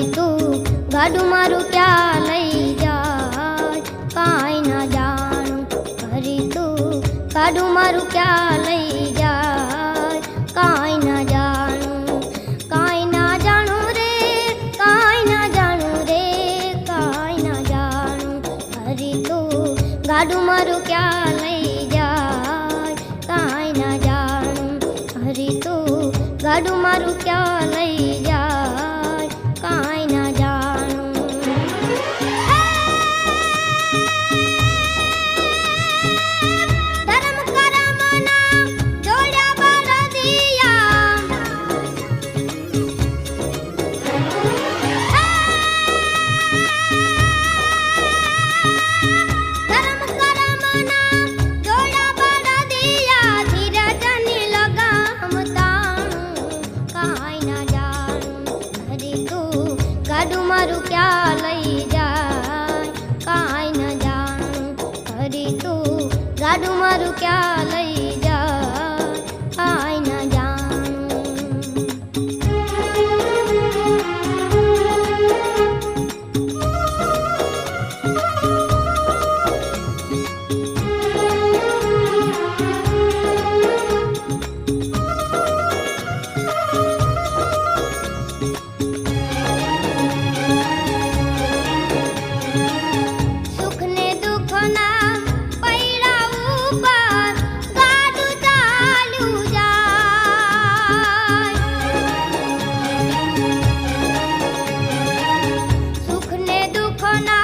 हरी तू गाडू मारू क्या लई जाय काई ना जानू। हरी तू गाडू मारू क्या लई जाय काई ना जानू। काई ना जानू रे काई ना जानू रे काई ना जानू। हरी तू गाडू मारू क्या लई जाय काई ना जानू। हरी तू गाडू मारू क्या लई जाय काई ना जानू। धर्म करम ना जोड़ा बार दिया। धर्म करम ना जोड़ा बार दिया। धीरज नी लगाम ताणू काई ना जानू। हरी तू गाडू मारू क्या लई जाय काई ना जानू। हरी तू गाडू मारू क्या लई जाय काई ना जानू। सुख ने दुख ना पैड़ा ऊपर गाडू चालू जाय। सुख ने दुख ना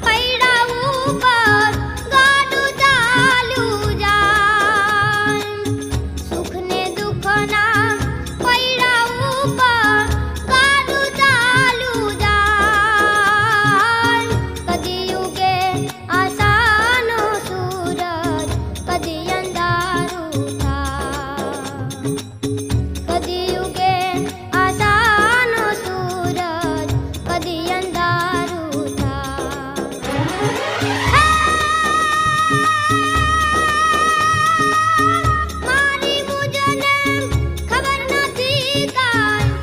पैड़ा ऊपर गाडू चालू जाय। सुख ने दुख ना पैड़ा ऊपर गाडू चालू जाय। कदी युगे आसानो सूरज कदी अंधारू थाय। कदी युगे आसानो सूरज कदी अंधारू थाय। मारी मुझने खबर નથી કાંઈ।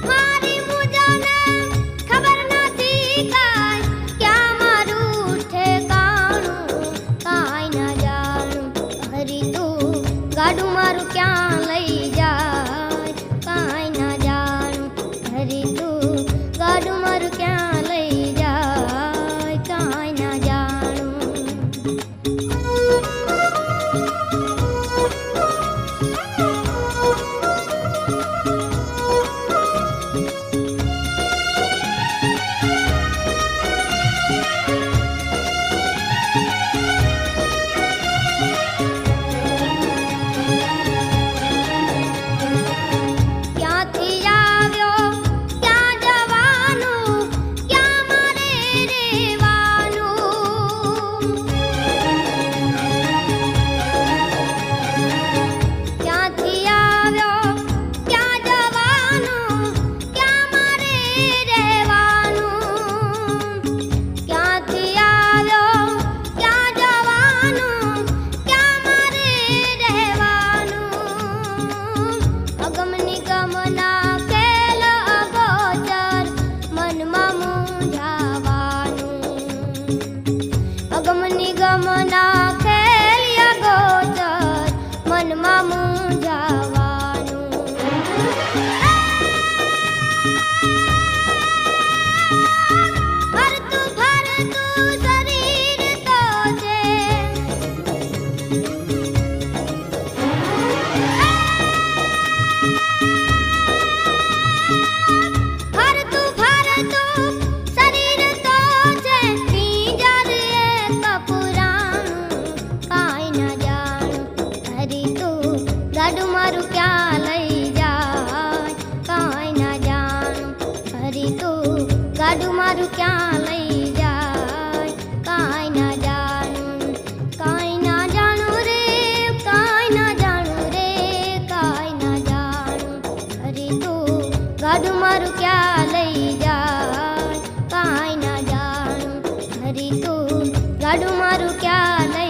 મારી મુझने ખબર નથી કાંઈ। ક્યાં મારું ઠેકાણું કાંઈ ના જાણું। હરી તું ગાડું મારું ક્યાં લઈ જાય કાંઈ ના જાણું। હરી તું ગાડું મારું ક્યાં લઈ જાય કાંઈ ના જાણું। ક્યાંથી આવ્યો ક્યાં જવાનું ક્યાં મારે રહેવાનું। ક્યાંથી આવ્યો ક્યાં જવાનું ક્યાં મારે રહેવાનું। ક્યાંથી આવ્યો ક્યાં જવાનું ક્યાં મારે રહેવાનું। અગમ નિગમ ના ખેલ અગોચર મનમાં મૂંઝાવાનું। અગમ નિગમ ના ખેલ અગોચર મનમાં મૂંઝાવાનું। ફરતું ફરતું શરીર તો છે। ફરતું ફરતું શરીર તો છે। પિંજર એક પુરાણું કાંઈ ના જાણું। હરી તું ગાડું મારું ક્યાં લઈ જાય કાંઈ ના જાણું। હરી તું ગાડું મારું ક્યાં લઈ જાય કાંઈ ના જાણું। કાંઈ ના જાણું રે કાંઈ ના જાણું રે કાંઈ ના જાણું। હરી તું ગાડું મારું ક્યાં લઈ જાય કાંઈ ના જાણું। હરી તું ગાડું મારું ક્યાં લઈ